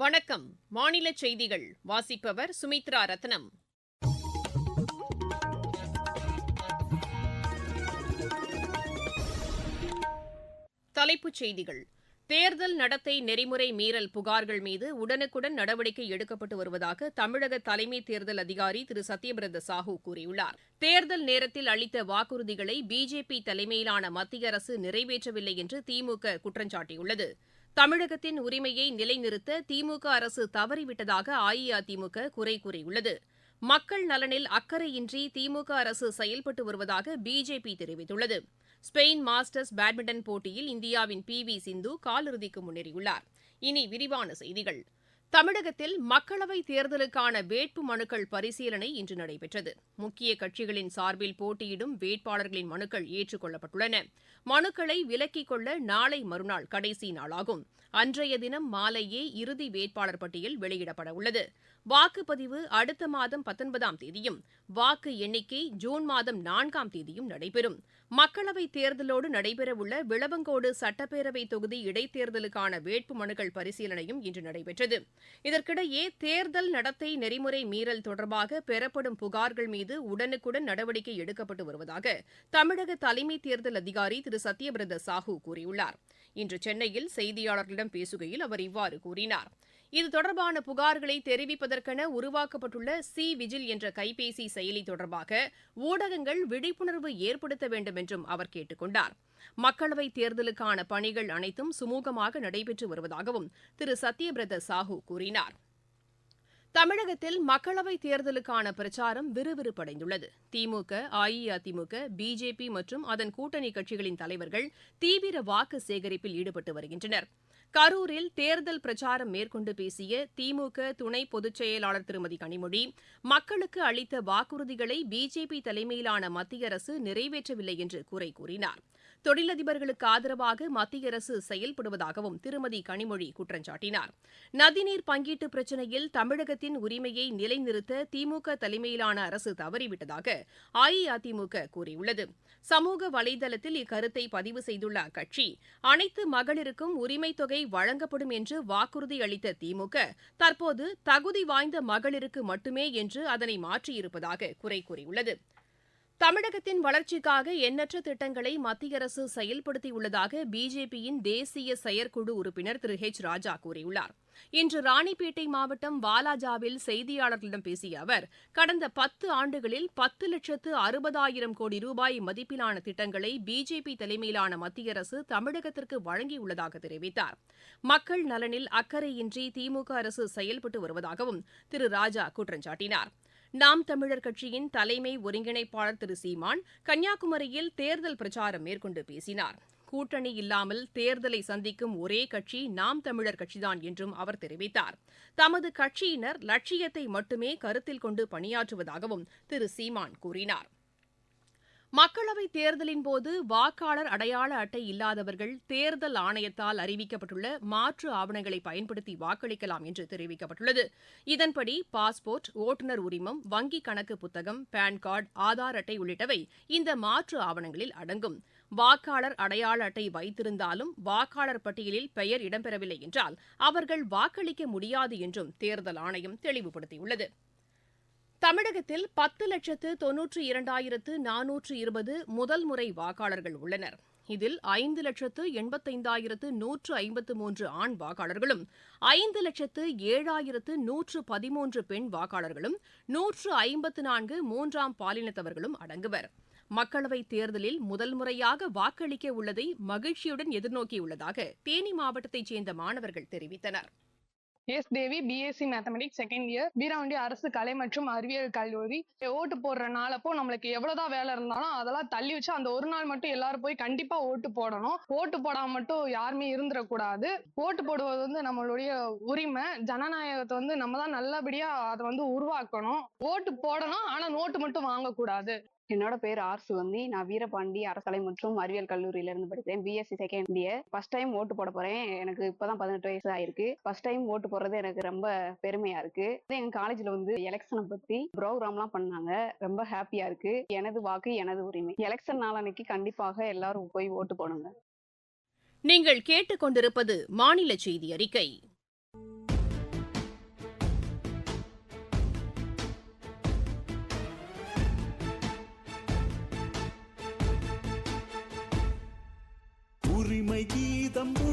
வணக்கம். மாநில செய்திகள் வாசிப்பவர் சுமித்ரா ரத்னம். தலைப்புச் செய்திகள். தேர்தல் நடத்தை நெறிமுறை மீறல் புகார்கள் மீது உடனுக்குடன் நடவடிக்கை எடுக்கப்பட்டு வருவதாக தமிழக தலைமை தேர்தல் அதிகாரி திரு சத்யபிரத சாஹூ கூறியுள்ளார். தேர்தல் நேரத்தில் அளித்த வாக்குறுதிகளை பிஜேபி தலைமையிலான மத்திய அரசு நிறைவேற்றவில்லை என்று திமுக குற்றம் சாட்டியுள்ளது. தமிழகத்தின் உரிமையை நிலைநிறுத்த திமுக அரசு தவறிவிட்டதாக அஇஅதிமுக குறை கூறியுள்ளது. மக்கள் நலனில் அக்கறையின்றி திமுக அரசு செயல்பட்டு வருவதாக பிஜேபி தெரிவித்துள்ளது. ஸ்பெயின் மாஸ்டர்ஸ் பேட்மிண்டன் போட்டியில் இந்தியாவின் பி.வி.சிந்து காலிறுதிக்கு முன்னேறியுள்ளார். இனி விரிவான செய்திகள். தமிழகத்தில் மக்களவைத் தேர்தலுக்கான வேட்பு மனுக்கள் பரிசீலனை இன்று நடைபெற்றது. முக்கிய கட்சிகளின் சார்பில் போட்டியிடும் வேட்பாளர்களின் மனுக்கள் ஏற்றுக் கொள்ளப்பட்டுள்ளன. மனுக்களை விலக்கிக் கொள்ள நாளை மறுநாள் கடைசி நாளாகும். அன்றைய தினம் மாலையே இறுதி வேட்பாளர் பட்டியல் வெளியிடப்பட உள்ளது. வாக்குப்பதிவு அடுத்த மாதம் 19ஆம் தேதியும் வாக்கு எண்ணிக்கை ஜூன் மாதம் 4ஆம் தேதியும் நடைபெறும். மக்களவைத் தேர்தலோடு நடைபெறவுள்ள விளவங்கோடு சட்டப்பேரவை தொகுதி இடைத்தேர்தலுக்கான வேட்பு மனுக்கள் பரிசீலனையும் இன்று நடைபெற்றது. இதற்கிடையே தேர்தல் நடத்தை நெறிமுறை மீறல் தொடர்பாக பெறப்படும் புகார்கள் மீது உடனுக்குடன் நடவடிக்கை எடுக்கப்பட்டு வருவதாக தமிழக தலைமை தேர்தல் அதிகாரி திரு சத்யபிரத சாஹூ கூறியுள்ளார். இன்று சென்னையில் செய்தியாளர்களிடம் பேசுகையில் அவர் இவ்வாறு கூறினார். இது தொடர்பான புகார்களை தெரிவிப்பதற்கென உருவாக்கப்பட்டுள்ள விஜில் என்ற கைபேசி செயலி தொடர்பாக ஊடகங்கள் விழிப்புணர்வு ஏற்படுத்த வேண்டும் என்றும் அவர் கேட்டுக் கொண்டார். மக்களவைத் தேர்தலுக்கான பணிகள் அனைத்தும் சுமூகமாக நடைபெற்று வருவதாகவும் திரு சத்யபிரத சாஹூ கூறினார். தமிழகத்தில் மக்களவைத் தேர்தலுக்கான பிரச்சாரம் விறுவிறுப்படைந்துள்ளது. திமுக, அஇஅதிமுக, பிஜேபி மற்றும் அதன் கூட்டணி கட்சிகளின் தலைவர்கள் தீவிர வாக்கு சேகரிப்பில் ஈடுபட்டு வருகின்றனர். கரூரில் தேர்தல் பிரச்சாரம் மேற்கொண்டு பேசிய திமுக துணை பொதுச் செயலாளர் திருமதி கனிமொழி, மக்களுக்கு அளித்த வாக்குறுதிகளை பிஜேபி தலைமையிலான மத்திய அரசு நிறைவேற்றவில்லை என்று குறை கூறினார். தொழிலதிபர்களுக்கு ஆதரவாக மத்திய அரசு செயல்படுவதாகவும் திருமதி கனிமொழி குற்றம் சாட்டினார். நதிநீர் பங்கீட்டு பிரச்சினையில் தமிழகத்தின் உரிமையை நிலைநிறுத்த திமுக தலைமையிலான அரசு தவறிவிட்டதாக அஇஅதிமுக கூறியுள்ளது. சமூக வலைதளத்தில் இக்கருத்தை பதிவு செய்துள்ள அக்கட்சி, அனைத்து மகளிருக்கும் உரிமைத் தொகை வழங்கப்படும் என்று வாக்குறுதி அளித்த திமுக தற்போது தகுதி வாய்ந்த மகளிருக்கு மட்டுமே என்று அதனை மாற்றியிருப்பதாக குறை கூறியுள்ளது. தமிழகத்தின் வளர்ச்சிக்காக எண்ணற்ற திட்டங்களை மத்திய அரசு செயல்படுத்தியுள்ளதாக பிஜேபியின் தேசிய செயற்குழு உறுப்பினர் திரு ஹெச் ராஜா கூறியுள்ளார். இன்று ராணிப்பேட்டை மாவட்டம் வாலாஜாவில் செய்தியாளர்களிடம் பேசிய அவர், கடந்த 10 ஆண்டுகளில் 10,60,000 கோடி ரூபாய் மதிப்பிலான திட்டங்களை பிஜேபி தலைமையிலான மத்திய அரசு தமிழகத்திற்கு வழங்கியுள்ளதாக தெரிவித்தார். மக்கள் நலனில் அக்கறையின்றி திமுக அரசு செயல்பட்டு வருவதாகவும் திரு ராஜா குற்றம் சாட்டினார். நாம் தமிழர் கட்சியின் தலைமை ஒருங்கிணைப்பாளர் திரு சீமான் கன்னியாகுமரியில் தேர்தல் பிரச்சாரம் மேற்கொண்டு பேசினார். கூட்டணி இல்லாமல் தேர்தலை சந்திக்கும் ஒரே கட்சி நாம் தமிழர் கட்சிதான் என்றும் அவர் தெரிவித்தார். தமது கட்சியினர் லட்சியத்தை மட்டுமே கருத்தில் கொண்டு பணியாற்றுவதாகவும் திரு சீமான் கூறினார். மக்களவைத் தேர்தலின்போது வாக்காளர் அடையாள அட்டை இல்லாதவர்கள் தேர்தல் ஆணையத்தால் அறிவிக்கப்பட்டுள்ள மாற்று ஆவணங்களை பயன்படுத்தி வாக்களிக்கலாம் என்று தெரிவிக்கப்பட்டுள்ளது. இதன்படி பாஸ்போர்ட், ஓட்டுநர் உரிமம், வங்கிக் கணக்கு புத்தகம், பான் கார்டு, ஆதார் அட்டை உள்ளிட்டவை இந்த மாற்று ஆவணங்களில் அடங்கும். வாக்காளர் அடையாள அட்டை வைத்திருந்தாலும் வாக்காளர் பட்டியலில் பெயர் இடம்பெறவில்லை என்றால் அவர்கள் வாக்களிக்க முடியாது என்றும் தேர்தல் ஆணையம் தெளிவுபடுத்தியுள்ளது. தமிழகத்தில் 10,92,420 முதல் முறை வாக்காளர்கள் உள்ளனர். இதில் 5,85,153 ஆண் வாக்காளர்களும் 5,07,113 பெண் வாக்காளர்களும் 154 மூன்றாம் பாலினத்தவர்களும் அடங்குவர். மக்களவைத் தேர்தலில் முதல் முறையாக வாக்களிக்க உள்ளதை மகிழ்ச்சியுடன் எதிர்நோக்கியுள்ளதாக தேனி மாவட்டத்தைச் சேர்ந்த மாணவர்கள் தெரிவித்தனர். எஸ் தேவி, பிஎஸ்சி மேத்தமெட்டிக்ஸ் செகண்ட் இயர், வீராவண்டி அரசு கலை மற்றும் அறிவியல் கல்லூரி. ஓட்டு போடுற நாளப்போ நம்மளுக்கு எவ்வளவுதான் வேலை இருந்தாலும் அதெல்லாம் தள்ளி வச்சு அந்த ஒரு நாள் மட்டும் எல்லாரும் போய் கண்டிப்பா ஓட்டு போடணும். ஓட்டு போடாம மட்டும் யாருமே இருந்துடக்கூடாது. ஓட்டு போடுவது நம்மளுடைய உரிமை. ஜனநாயகத்தை நம்ம தான் நல்லபடியா அதை உருவாக்கணும். ஓட்டு போடணும், ஆனா நோட்டு மட்டும் வாங்கக்கூடாது. என்னோட பேர் ஆர் சுகந்தி. நான் வீரபாண்டி அரசலை மற்றும் அறிவியல் கல்லூரியில இருந்து படித்தேன். BSc second year. First time ஓட்டு போட போறேன். எனக்கு இப்பதான் 18 வயசு ஆயிருக்கு. ஃபர்ஸ்ட் டைம் ஓட்டு போடுறது எனக்கு ரொம்ப பெருமையா இருக்கு. எங்க காலேஜ்ல எலெக்ஷனை பத்தி ப்ரோக்ராம்லாம் பண்ணாங்க. ரொம்ப ஹாப்பியா இருக்கு. எனது வாக்கு எனது உரிமை. எலெக்ஷன் நாளன்னைக்கு கண்டிப்பாக எல்லாரும் போய் ஓட்டு போடுங்க. நீங்கள் கேட்டுக்கொண்டிருப்பது மாநில செய்தி அறிக்கை.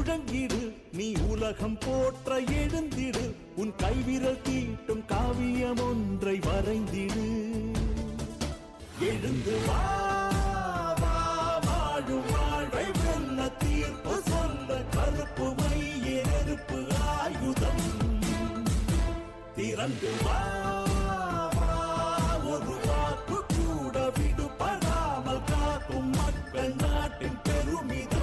முழங்கிடு, நீ உலகம் போற்ற எழுந்திடு, உன் கைவிரல் தீட்டும் காவியம் ஒன்றை வரைந்திடு. எழுந்து வா, வா, வாழும் வாழ்வை வெல்ல, தீர்ப்பு சொல்ல கருப்பு மைய நெருப்பு ஆயுதம். திறந்து வா, வா, ஒரு வாக்கு கூட விடுபடாமல் காக்கும் மக்கள் நாட்டின் பெருமிதம்.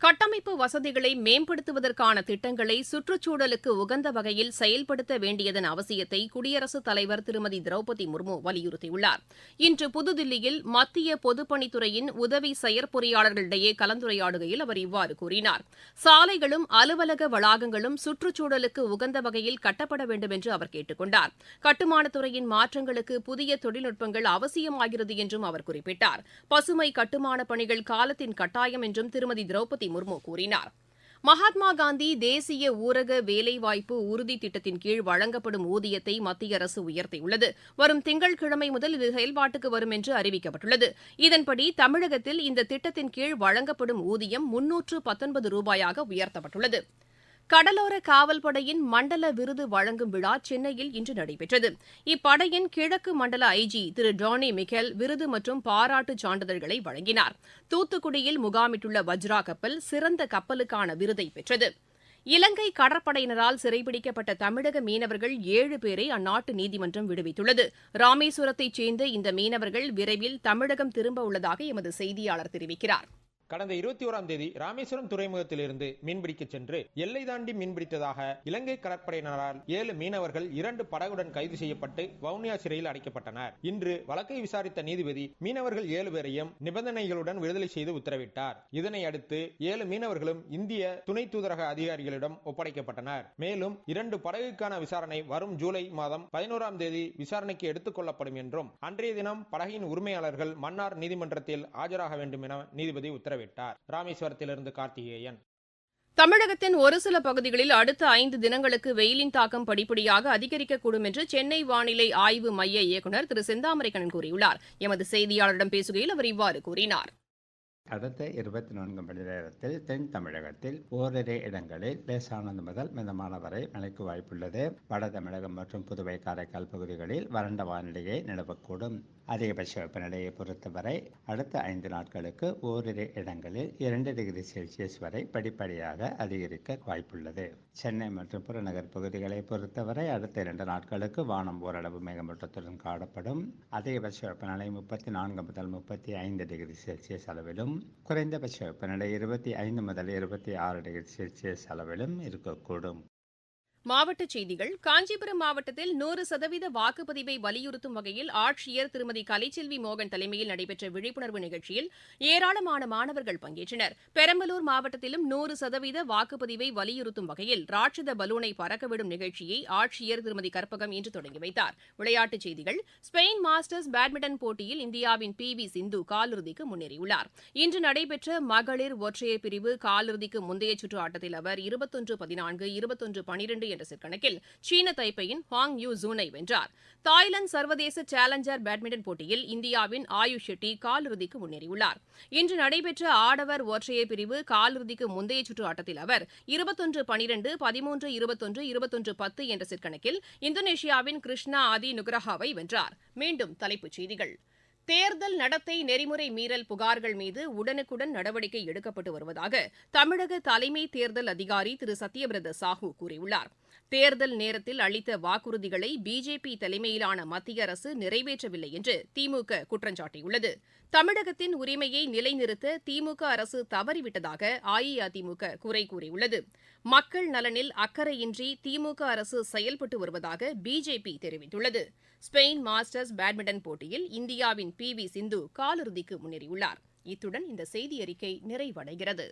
கட்டமைப்பு வசதிகளை மேம்படுத்துவதற்கான திட்டங்களை சுற்றுச்சூழலுக்கு உகந்த வகையில் செயல்படுத்த வேண்டியதன் அவசியத்தை குடியரசுத் தலைவர் திருமதி திரௌபதி முர்மு வலியுறுத்தியுள்ளார். இன்று புதுதில்லியில் மத்திய பொதுப்பணித்துறையின் உதவி செயற்பொறியாளர்களிடையே கலந்துரையாடுகையில் அவர் இவ்வாறு கூறினார். சாலைகளும் அலுவலக வளாகங்களும் சுற்றுச்சூழலுக்கு உகந்த வகையில் கட்டப்பட வேண்டும் என்று அவர் கேட்டுக் கொண்டார். கட்டுமானத்துறையின் மாற்றங்களுக்கு புதிய தொழில்நுட்பங்கள் அவசியமாகிறது என்றும் அவர் குறிப்பிட்டார். பசுமை கட்டுமான பணிகள் காலத்தின் கட்டாயம் என்றும் திருமதி திரௌபதி முர்மு கூறினார். மகாத்மா காந்தி தேசிய ஊரக வேலைவாய்ப்பு உறுதி திட்டத்தின் கீழ் வழங்கப்படும் ஊதியத்தை மத்திய அரசு உயர்த்தியுள்ளது. வரும் திங்கட்கிழமை முதல் இது செயல்பாட்டுக்கு வரும் என்று அறிவிக்கப்பட்டுள்ளது. இதன்படி தமிழகத்தில் இந்த திட்டத்தின் கீழ் வழங்கப்படும் ஊதியம் 319 ரூபாயாக உயர்த்தப்பட்டுள்ளது. கடலோர காவல்படையின் மண்டல விருது வழங்கும் விழா சென்னையில் இன்று நடைபெற்றது. இப்படையின் கிழக்கு மண்டல ஐஜி திரு டானி மிக்கேல் விருது மற்றும் பாராட்டுச் சான்றிதழ்களை வழங்கினார். தூத்துக்குடியில் முகாமிட்டுள்ள வஜ்ரா கப்பல் சிறந்த கப்பலுக்கான விருதை பெற்றது. இலங்கை கடற்படையினரால் சிறைபிடிக்கப்பட்ட தமிழக மீனவர்கள் 7 பேரை அந்நாட்டு நீதிமன்றம் விடுவித்துள்ளது. ராமேஸ்வரத்தைச் சேர்ந்த இந்த மீனவர்கள் விரைவில் தமிழகம் திரும்ப உள்ளதாக எமது செய்தியாளர் தெரிவிக்கிறார். கடந்த 21ஆம் தேதி ராமேஸ்வரம் துறைமுகத்திலிருந்து மீன்பிடிக்க சென்று எல்லை தாண்டி மீன்பிடித்ததாக இலங்கை கடற்படையினரால் 7 மீனவர்கள் 2 படகுடன் கைது செய்யப்பட்டு வவுனியா சிறையில் அடைக்கப்பட்டனர். இன்று வழக்கை விசாரித்த நீதிபதி மீனவர்கள் 7 பேரையும் நிபந்தனைகளுடன் விடுதலை செய்து உத்தரவிட்டார். இதனை அடுத்து 7 மீனவர்களும் இந்திய துணை தூதரக அதிகாரிகளிடம் ஒப்படைக்கப்பட்டனர். மேலும் 2 படகுக்கான விசாரணை வரும் ஜூலை மாதம் 11ஆம் தேதி விசாரணைக்கு எடுத்துக் கொள்ளப்படும் என்றும் அன்றைய தினம் படகின் உரிமையாளர்கள் மன்னார் நீதிமன்றத்தில் ஆஜராக வேண்டும் என நீதிபதி உத்தரவிட்டார். ராமேஸ்வரத்திலிருந்து கார்த்திகேயன். தமிழகத்தின் ஒரு சில பகுதிகளில் அடுத்த 5 தினங்களுக்கு வெயிலின் தாக்கம் படிப்படியாக அதிகரிக்கக்கூடும் என்று சென்னை வானிலை ஆய்வு மைய இயக்குநர் திரு செந்தாமரைக்கண்ணன் கூறியுள்ளார். எமது செய்தியாளரிடம் பேசுகையில் அவர் இவ்வாறு கூறினார். அடுத்த 24 மணி நேரத்தில் தென் தமிழகத்தில் ஓரிரு இடங்களில் லேசானது முதல் மிதமான வரை மழைக்கு வாய்ப்புள்ளது. வட தமிழகம் மற்றும் புதுவை காரைக்கால் பகுதிகளில் வறண்ட வானிலையே நிலவக்கூடும். அதிகபட்ச வெப்பநிலையை பொறுத்தவரை அடுத்த 5 நாட்களுக்கு ஓரிரு இடங்களில் 2 டிகிரி செல்சியஸ் வரை படிப்படியாக அதிகரிக்க வாய்ப்புள்ளது. சென்னை மற்றும் புறநகர் பகுதிகளை பொறுத்தவரை அடுத்த 2 நாட்களுக்கு வானம் ஓரளவு மேகமூட்டத்துடன் காணப்படும். அதிகபட்ச வெப்பநிலை 34 முதல் 35 டிகிரி செல்சியஸ் அளவிலும், குறைந்தபட்ச வெப்பநிலை 25 முதல் 26 டிகிரி செல்சியஸ் அளவிலும் இருக்கக்கூடும். மாவட்டச் செய்திகள். காஞ்சிபுரம் மாவட்டத்தில் 100% வாக்குப்பதிவை வலியுறுத்தும் வகையில் ஆட்சியர் திருமதி கலைச்செல்வி மோகன் தலைமையில் நடைபெற்ற விழிப்புணர்வு நிகழ்ச்சியில் ஏராளமான மாணவர்கள் பங்கேற்றனர். பெரம்பலூர் மாவட்டத்திலும் 100% வாக்குப்பதிவை வலியுறுத்தும் வகையில் ராட்சத பலூனை பறக்கவிடும் நிகழ்ச்சியை ஆட்சியர் திருமதி கற்பகம் இன்று தொடங்கி வைத்தார். விளையாட்டுச் செய்திகள். ஸ்பெயின் மாஸ்டர்ஸ் பேட்மிண்டன் போட்டியில் இந்தியாவின் PV சிந்து காலிறுதிக்கு முன்னேறியுள்ளார். இன்று நடைபெற்ற மகளிர் ஒற்றையர் பிரிவு காலிறுதிக்கு முந்தைய சுற்று ஆட்டத்தில் அவர் 21-14, 21-12 என்ற செட் கணக்கில் சீன தைப்பேயின் ஹாங் யூ ஜூனை வென்றார். தாய்லாந்து சர்வதேச சேலஞ்சர் பேட்மிண்டன் போட்டியில் இந்தியாவின் ஆயுஷ் ஷெட்டி காலிறுதிக்கு முன்னேறியுள்ளார். இன்று நடைபெற்ற ஆடவர் ஒற்றையர் பிரிவு காலிறுதிக்கு முந்தைய சுற்று ஆட்டத்தில் அவர் 21-12, 13-21, 21-10 என்ற செட் கணக்கில் இந்தோனேஷியாவின் கிருஷ்ணா ஆதி நுக்ரஹாவை வென்றார். மீண்டும் தலைப்புச் செய்திகள். தேர்தல் நடத்தை நெறிமுறை மீறல் புகார்கள் மீது உடனுக்குடன் நடவடிக்கை எடுக்கப்பட்டு வருவதாக தமிழக தலைமை தேர்தல் அதிகாரி திரு சத்யபிரத சாஹூ கூறியுள்ளார். தேர்தல் நேரத்தில் அளித்த வாக்குறுதிகளை பிஜேபி தலைமையிலான மத்திய அரசு நிறைவேற்றவில்லை என்று திமுக குற்றம் சாட்டியுள்ளது. தமிழகத்தின் உரிமையை நிலைநிறுத்த திமுக அரசு தவறிவிட்டதாக அஇஅதிமுக குறை கூறியுள்ளது. மக்கள் நலனில் அக்கறையின்றி திமுக அரசு செயல்பட்டு வருவதாக பிஜேபி தெரிவித்துள்ளது. ஸ்பெயின் மாஸ்டர்ஸ் பேட்மிண்டன் போட்டியில் இந்தியாவின் PV சிந்து காலிறுதிக்கு முன்னேறியுள்ளார். இத்துடன் இந்த செய்தியறிக்கை நிறைவடைகிறது.